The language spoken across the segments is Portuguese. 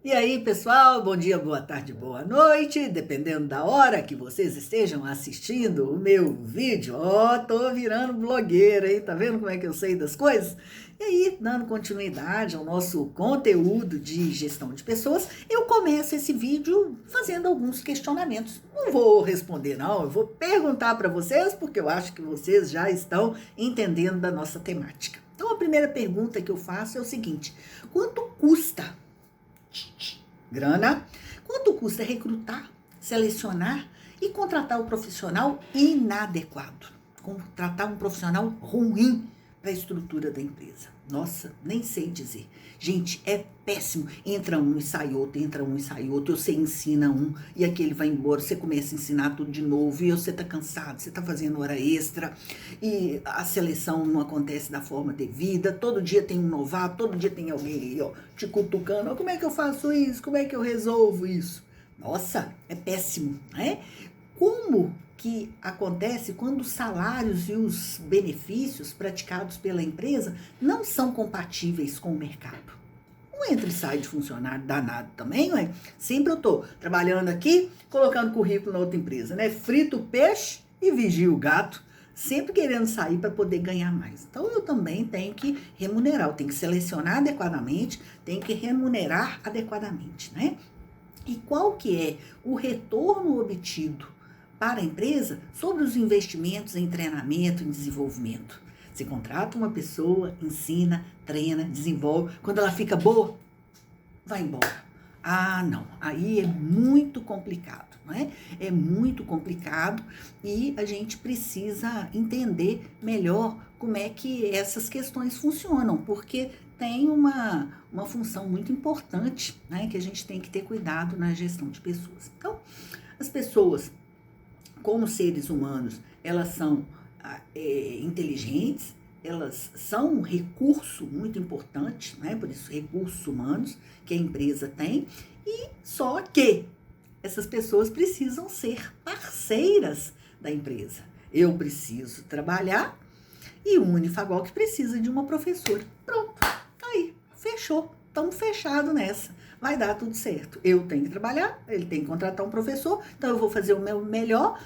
E aí, pessoal, bom dia, boa tarde, boa noite, dependendo da hora que vocês estejam assistindo o meu vídeo. Tô virando blogueira, hein? Tá vendo como é que eu sei das coisas? E aí, dando continuidade ao nosso conteúdo de gestão de pessoas, eu começo esse vídeo fazendo alguns questionamentos. Não vou responder, não, eu vou perguntar para vocês, porque eu acho que vocês já estão entendendo da nossa temática. Então, a primeira pergunta que eu faço é o seguinte: quanto custa? Grana. Quanto custa recrutar, selecionar e contratar o profissional inadequado? Contratar um profissional ruim para a estrutura da empresa. Nossa, nem sei dizer. Gente, é péssimo. Entra um e sai outro, entra um e sai outro. Você ensina um e aquele vai embora. Você começa a ensinar tudo de novo e você tá cansado, você tá fazendo hora extra e a seleção não acontece da forma devida. Todo dia tem um novato, todo dia tem alguém aí, ó, te cutucando. Como é que eu faço isso? Como é que eu resolvo isso? Nossa, é péssimo, né? Como que acontece quando os salários e os benefícios praticados pela empresa não são compatíveis com o mercado? Um entra e sai de funcionário danado também, ué. Sempre eu tô trabalhando aqui, colocando currículo na outra empresa, né? Frito o peixe e vigio o gato, sempre querendo sair para poder ganhar mais. Então eu também tenho que remunerar, eu tenho que selecionar adequadamente, tenho que remunerar adequadamente, né? E qual que é o retorno obtido para a empresa sobre os investimentos em treinamento e desenvolvimento? Você contrata uma pessoa, ensina, treina, desenvolve. Quando ela fica boa, vai embora. Ah, não. Aí é muito complicado, não é? É muito complicado e a gente precisa entender melhor como é que essas questões funcionam, porque tem uma função muito importante, né, que a gente tem que ter cuidado na gestão de pessoas. Então, as pessoas, como seres humanos, elas são inteligentes, elas são um recurso muito importante, né? Por isso, recursos humanos que a empresa tem, e só que essas pessoas precisam ser parceiras da empresa. Eu preciso trabalhar e o Unifagor que precisa de uma professora. Pronto, tá aí, fechou, estamos fechados nessa. Vai dar tudo certo. Eu tenho que trabalhar, ele tem que contratar um professor, então eu vou fazer o meu melhor,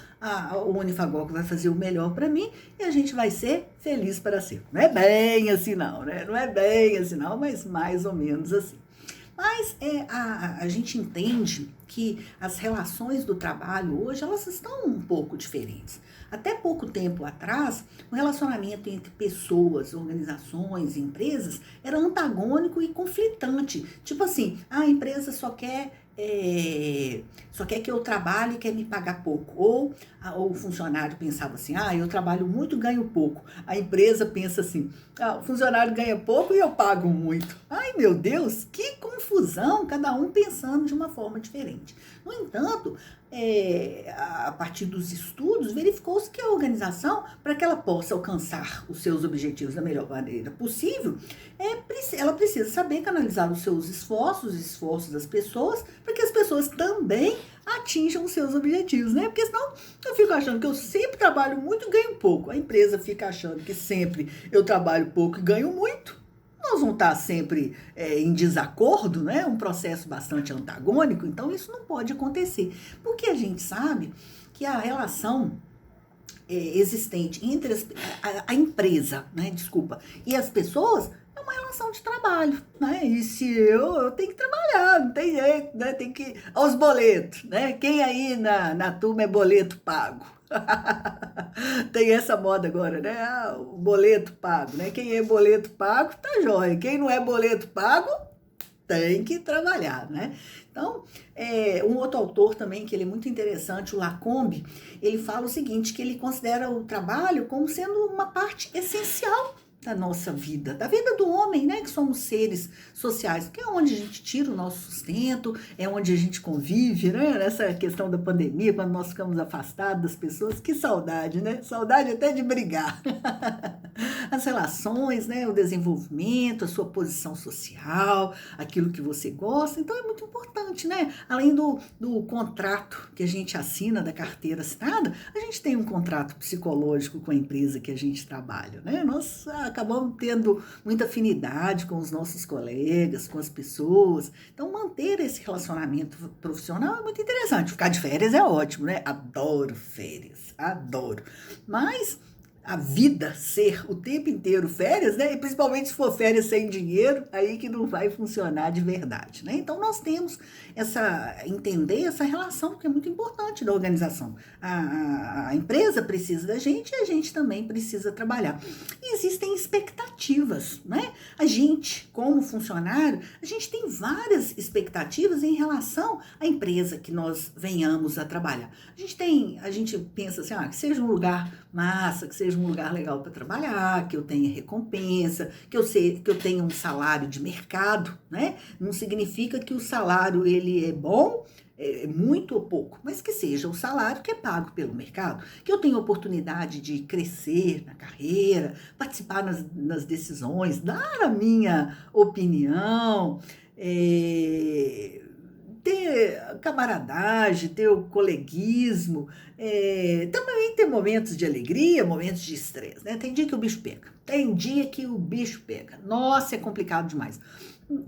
o Unifagor vai fazer o melhor para mim e a gente vai ser feliz para sempre. Não é bem assim não, né? Não é bem assim não, mas mais ou menos assim. Mas a gente entende que as relações do trabalho hoje, elas estão um pouco diferentes. Até pouco tempo atrás, o relacionamento entre pessoas, organizações, empresas era antagônico e conflitante. Tipo assim, a empresa só quer que eu trabalhe e quer me pagar pouco. Ou o funcionário pensava assim, eu trabalho muito, ganho pouco. A empresa pensa assim, o funcionário ganha pouco e eu pago muito. Ai, meu Deus, que confusão, cada um pensando de uma forma diferente. No entanto, a partir dos estudos, verificou-se que a organização, para que ela possa alcançar os seus objetivos da melhor maneira possível, ela precisa saber canalizar os seus esforços, os esforços das pessoas, para que as pessoas também atinjam os seus objetivos, né? Porque senão eu fico achando que eu sempre trabalho muito e ganho pouco. A empresa fica achando que sempre eu trabalho pouco e ganho muito. Nós vamos estar sempre em desacordo, né? Um processo bastante antagônico, então isso não pode acontecer. Porque a gente sabe que a relação existente entre a empresa, né? Desculpa, e as pessoas é uma relação de trabalho, né? E se eu tenho que trabalhar, não tem jeito, né? Tem que aos boletos, né? Quem aí na turma é boleto pago? Tem essa moda agora, né? O boleto pago, né? Quem é boleto pago tá jóia. Quem não é boleto pago tem que trabalhar, né? Então, um outro autor também, que ele é muito interessante, o Lacombe, ele fala o seguinte, que ele considera o trabalho como sendo uma parte essencial da nossa vida, da vida do homem, né? Que somos seres sociais, porque é onde a gente tira o nosso sustento, é onde a gente convive, né? Nessa questão da pandemia, quando nós ficamos afastados das pessoas, que saudade, né? Saudade até de brigar. as relações, né, o desenvolvimento, a sua posição social, aquilo que você gosta. Então é muito importante, né? Além do contrato que a gente assina, da carteira assinada, a gente tem um contrato psicológico com a empresa que a gente trabalha, né? Nós acabamos tendo muita afinidade com os nossos colegas, com as pessoas. Então, manter esse relacionamento profissional é muito interessante. Ficar de férias é ótimo, né? Adoro férias, adoro. Mas a vida ser o tempo inteiro férias, né? E principalmente se for férias sem dinheiro, aí que não vai funcionar de verdade, né? Então nós temos entender essa relação que é muito importante da organização. A empresa precisa da gente e a gente também precisa trabalhar. E existem expectativas, né? A gente, como funcionário, a gente tem várias expectativas em relação à empresa que nós venhamos a trabalhar. A gente pensa assim, que seja um lugar massa, que seja um lugar legal para trabalhar, que eu tenha recompensa, que eu tenha um salário de mercado, né? Não significa que o salário ele é bom, é muito ou pouco, mas que seja o salário que é pago pelo mercado, que eu tenha oportunidade de crescer na carreira, participar nas decisões, dar a minha opinião, ter camaradagem, ter o coleguismo, também ter momentos de alegria, momentos de estresse, né? Tem dia que o bicho pega. Nossa, é complicado demais.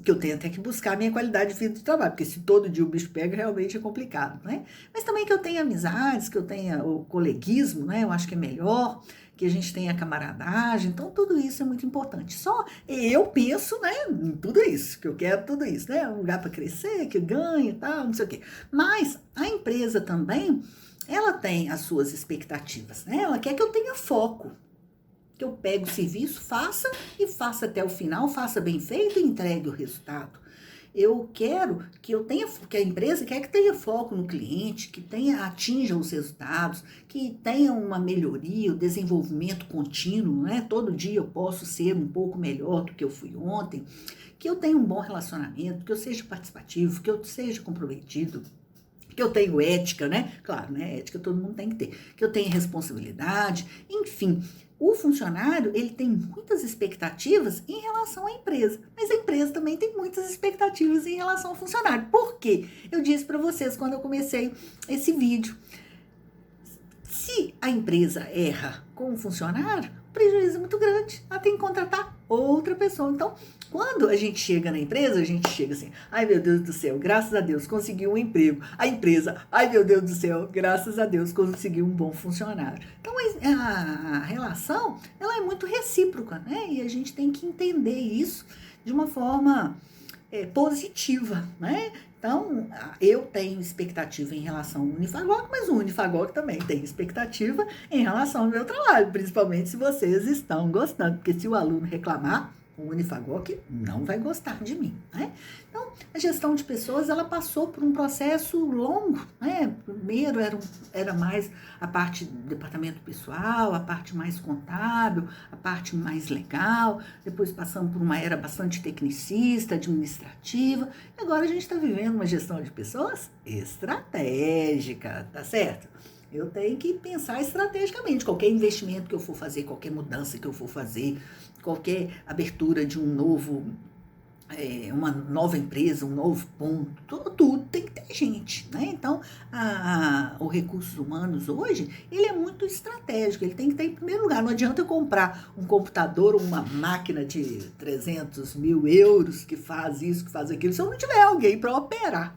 Que eu tenho até que buscar a minha qualidade de vida de trabalho, porque se todo dia o bicho pega, realmente é complicado, né? Mas também que eu tenha amizades, que eu tenha o coleguismo, né? Eu acho que é melhor, que a gente tenha camaradagem, então tudo isso é muito importante. Só eu penso, né, em tudo isso, que eu quero tudo isso, né? Um lugar para crescer, que eu ganhe e tal, não sei o quê. Mas a empresa também, ela tem as suas expectativas, né? Ela quer que eu tenha foco, que eu pegue o serviço, faça até o final, faça bem feito e entregue o resultado. Eu quero que a empresa quer que tenha foco no cliente, que atinja os resultados, que tenha uma melhoria, o desenvolvimento contínuo, né? Todo dia eu posso ser um pouco melhor do que eu fui ontem, que eu tenha um bom relacionamento, que eu seja participativo, que eu seja comprometido, que eu tenho ética, né? Claro, né? Ética todo mundo tem que ter. Que eu tenha responsabilidade, enfim. O funcionário, ele tem muitas expectativas em relação à empresa, mas a empresa também tem muitas expectativas em relação ao funcionário. Por quê? Eu disse para vocês quando eu comecei esse vídeo. Se a empresa erra com o funcionário, o prejuízo é muito grande. Ela tem que contratar outra pessoa. Então, quando a gente chega na empresa, a gente chega assim, ai meu Deus do céu, graças a Deus consegui um emprego. A empresa, ai meu Deus do céu, graças a Deus consegui um bom funcionário. Então a relação, ela é muito recíproca, né? E a gente tem que entender isso de uma forma positiva, né? Então, eu tenho expectativa em relação ao Unifagoc, mas o Unifagoc também tem expectativa em relação ao meu trabalho, principalmente se vocês estão gostando, porque se o aluno reclamar, o Unifagoc não vai gostar de mim, né? Então, a gestão de pessoas, ela passou por um processo longo, né? Primeiro era mais a parte do departamento pessoal, a parte mais contábil, a parte mais legal, depois passamos por uma era bastante tecnicista, administrativa, e agora a gente está vivendo uma gestão de pessoas estratégica, tá certo? Eu tenho que pensar estrategicamente. Qualquer investimento que eu for fazer, qualquer mudança que eu for fazer, qualquer abertura de uma nova empresa, um novo ponto, tudo tem que ter gente, né? Então, os recursos humanos hoje, ele é muito estratégico, ele tem que ter em primeiro lugar. Não adianta eu comprar um computador ou uma máquina de 300 mil euros que faz isso, que faz aquilo, se eu não tiver alguém para operar.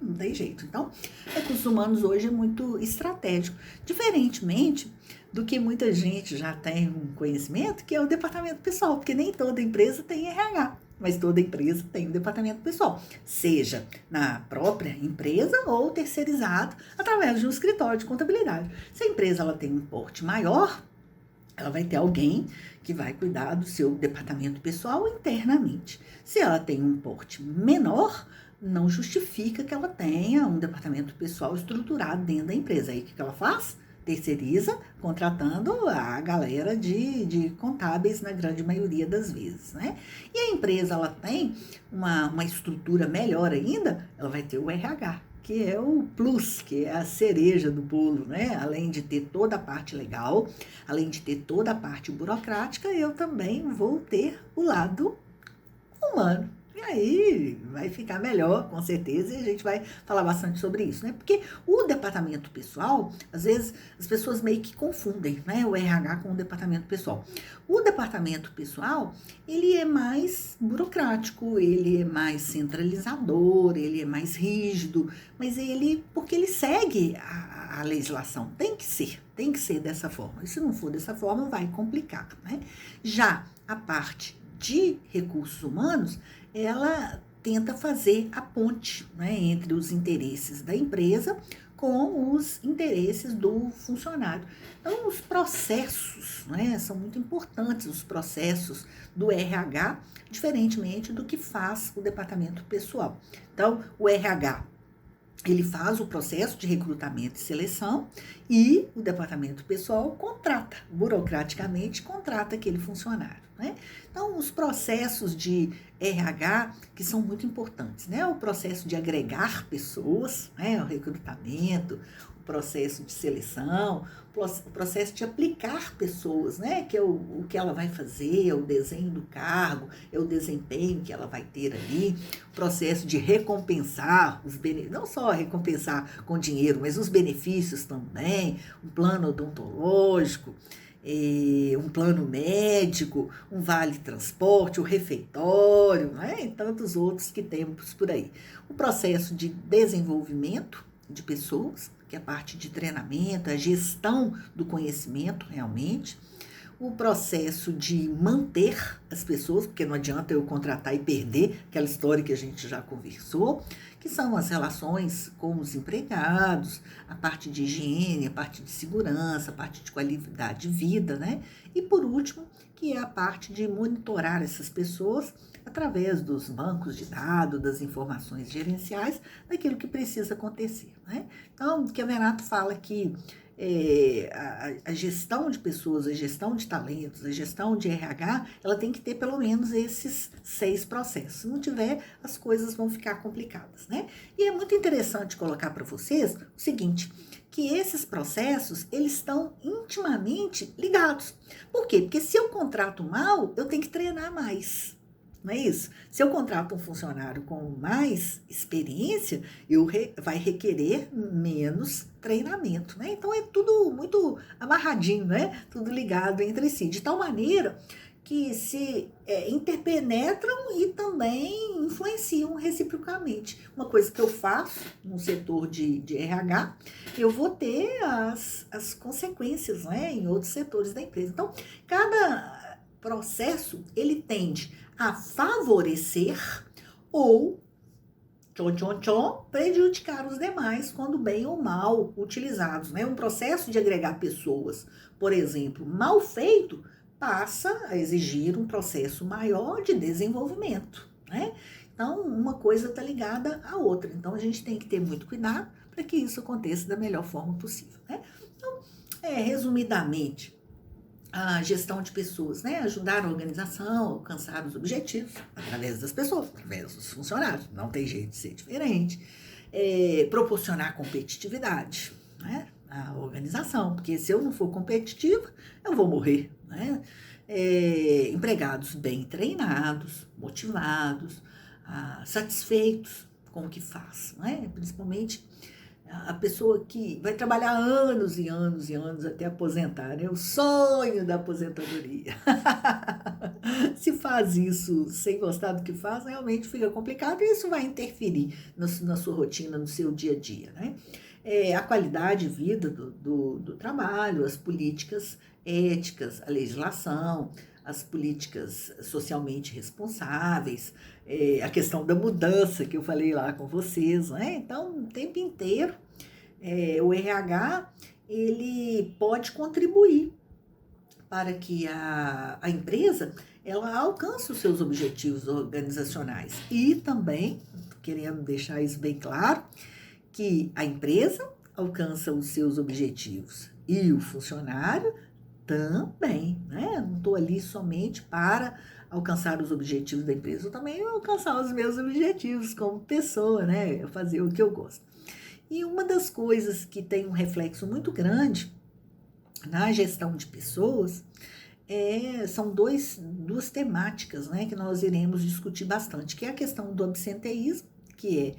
Não tem jeito. Então, recursos humanos hoje é muito estratégico. Diferentemente do que muita gente já tem um conhecimento, que é o departamento pessoal, porque nem toda empresa tem RH, mas toda empresa tem um departamento pessoal, seja na própria empresa ou terceirizado através de um escritório de contabilidade. Se a empresa ela tem um porte maior, ela vai ter alguém que vai cuidar do seu departamento pessoal internamente. Se ela tem um porte menor, não justifica que ela tenha um departamento pessoal estruturado dentro da empresa. Aí o que ela faz? Terceiriza, contratando a galera de contábeis na grande maioria das vezes, né? E a empresa, ela tem uma estrutura melhor ainda, ela vai ter o RH. que é o plus, que é a cereja do bolo, né? Além de ter toda a parte legal, além de ter toda a parte burocrática, eu também vou ter o lado humano. E aí vai ficar melhor, com certeza, e a gente vai falar bastante sobre isso, né? Porque o departamento pessoal, às vezes as pessoas meio que confundem, né? O RH com o departamento pessoal. O departamento pessoal, ele é mais burocrático, ele é mais centralizador, ele é mais rígido, mas porque ele segue a legislação, tem que ser dessa forma. E se não for dessa forma, vai complicar, né? Já a parte de recursos humanos, ela tenta fazer a ponte, né, entre os interesses da empresa com os interesses do funcionário. Então, os processos, né, são muito importantes, os processos do RH, diferentemente do que faz o departamento pessoal. Então, o RH, ele faz o processo de recrutamento e seleção e o departamento pessoal burocraticamente contrata aquele funcionário, né? Então, os processos de RH, que são muito importantes, né? O processo de agregar pessoas, né? O recrutamento, o processo de seleção, o processo de aplicar pessoas, né? Que é o que ela vai fazer, é o desenho do cargo, é o desempenho que ela vai ter ali, o processo de recompensar os benefícios, não só recompensar com dinheiro, mas os benefícios também, um plano odontológico, um plano médico, um vale transporte, o refeitório, né? E tantos outros que temos por aí. O processo de desenvolvimento de pessoas, que é a parte de treinamento, a gestão do conhecimento realmente, o processo de manter as pessoas, porque não adianta eu contratar e perder, aquela história que a gente já conversou, que são as relações com os empregados, a parte de higiene, a parte de segurança, a parte de qualidade de vida, né? E por último, que é a parte de monitorar essas pessoas através dos bancos de dados, das informações gerenciais, daquilo que precisa acontecer, né? Então, o que a Venato fala que a gestão de pessoas, a gestão de talentos, a gestão de RH, ela tem que ter pelo menos esses 6 processos. Se não tiver, as coisas vão ficar complicadas, né? E é muito interessante colocar para vocês o seguinte, que esses processos, eles estão intimamente ligados. Por quê? Porque se eu contrato mal, eu tenho que treinar mais. Não é isso? Se eu contrato um funcionário com mais experiência, vai requerer menos treinamento, né? Então, é tudo muito amarradinho, né? Tudo ligado entre si, de tal maneira que se interpenetram e também influenciam reciprocamente. Uma coisa que eu faço no setor de RH, eu vou ter as consequências, né, em outros setores da empresa. Então, cada processo, ele tende a favorecer ou prejudicar os demais quando bem ou mal utilizados, né? Um processo de agregar pessoas, por exemplo, mal feito, passa a exigir um processo maior de desenvolvimento, né? Então, uma coisa está ligada à outra. Então, a gente tem que ter muito cuidado para que isso aconteça da melhor forma possível, né? Então, resumidamente, a gestão de pessoas, né? Ajudar a organização a alcançar os objetivos através das pessoas, através dos funcionários, não tem jeito de ser diferente. Proporcionar competitividade, né? A organização, porque se eu não for competitiva, eu vou morrer, né? Empregados bem treinados, motivados, satisfeitos com o que faz, né? Principalmente a pessoa que vai trabalhar anos e anos e anos até aposentar, né? O sonho da aposentadoria. Se faz isso sem gostar do que faz, realmente fica complicado e isso vai interferir na sua rotina, no seu dia a dia, né? A qualidade de vida do trabalho, as políticas éticas, a legislação, as políticas socialmente responsáveis, a questão da mudança que eu falei lá com vocês, né? Então, o tempo inteiro, o RH, ele pode contribuir para que a empresa, ela alcance os seus objetivos organizacionais. E também, querendo deixar isso bem claro, que a empresa alcança os seus objetivos e o funcionário também, né? Não estou ali somente para alcançar os objetivos da empresa, eu também vou alcançar os meus objetivos como pessoa, né? Fazer o que eu gosto. E uma das coisas que tem um reflexo muito grande na gestão de pessoas são duas temáticas, né, que nós iremos discutir bastante, que é a questão do absenteísmo, que é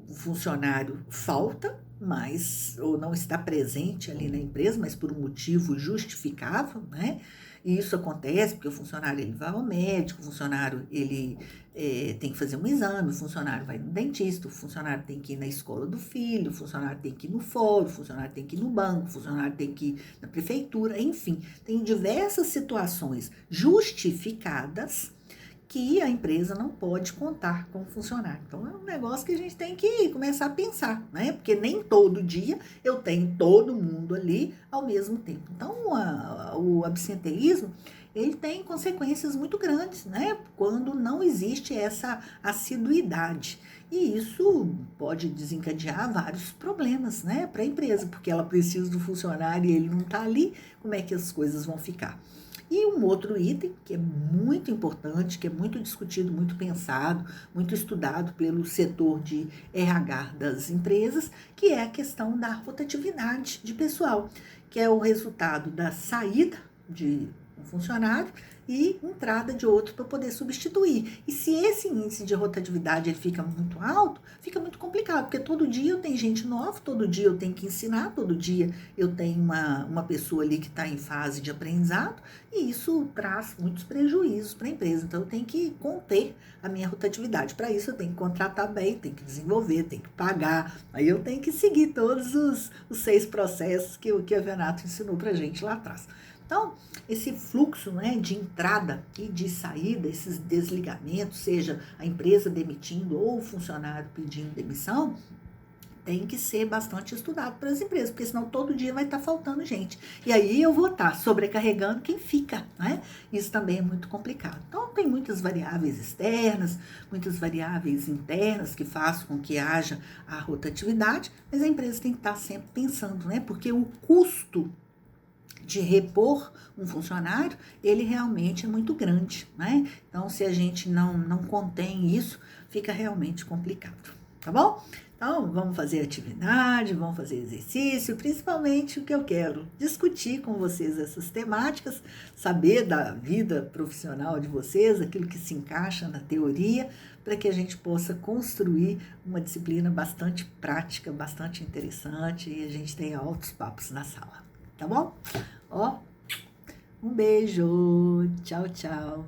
o funcionário falta, mas ou não está presente ali na empresa, mas por um motivo justificável, né? E isso acontece porque o funcionário ele vai ao médico, o funcionário ele tem que fazer um exame, o funcionário vai no dentista, o funcionário tem que ir na escola do filho, o funcionário tem que ir no fórum, o funcionário tem que ir no banco, o funcionário tem que ir na prefeitura, enfim, tem diversas situações justificadas que a empresa não pode contar com o funcionário. Então, é um negócio que a gente tem que começar a pensar, né? Porque nem todo dia eu tenho todo mundo ali ao mesmo tempo. Então, o absenteísmo, ele tem consequências muito grandes, né? Quando não existe essa assiduidade. E isso pode desencadear vários problemas, né, para a empresa, porque ela precisa do funcionário e ele não está ali, como é que as coisas vão ficar? E um outro item que é muito importante, que é muito discutido, muito pensado, muito estudado pelo setor de RH das empresas, que é a questão da rotatividade de pessoal, que é o resultado da saída de um funcionário e entrada de outro para poder substituir. E se esse índice de rotatividade ele fica muito alto, fica muito complicado, porque todo dia eu tenho gente nova, todo dia eu tenho que ensinar, todo dia eu tenho uma pessoa ali que está em fase de aprendizado, e isso traz muitos prejuízos para a empresa. Então, eu tenho que conter a minha rotatividade. Para isso, eu tenho que contratar bem, tenho que desenvolver, tenho que pagar. Aí eu tenho que seguir todos os 6 processos que a Venato ensinou para a gente lá atrás. Então, esse fluxo, né, de entrada e de saída, esses desligamentos, seja a empresa demitindo ou o funcionário pedindo demissão, tem que ser bastante estudado para as empresas, porque senão todo dia vai estar faltando gente. E aí eu vou estar sobrecarregando quem fica, né? Isso também é muito complicado. Então, tem muitas variáveis externas, muitas variáveis internas que fazem com que haja a rotatividade, mas a empresa tem que estar sempre pensando, né? Porque o custo de repor um funcionário, ele realmente é muito grande, né? Então, se a gente não contém isso, fica realmente complicado, tá bom? Então, vamos fazer atividade, vamos fazer exercício, principalmente o que eu quero discutir com vocês essas temáticas, saber da vida profissional de vocês, aquilo que se encaixa na teoria, para que a gente possa construir uma disciplina bastante prática, bastante interessante e a gente tenha altos papos na sala, tá bom? Ó, um beijo, tchau, tchau.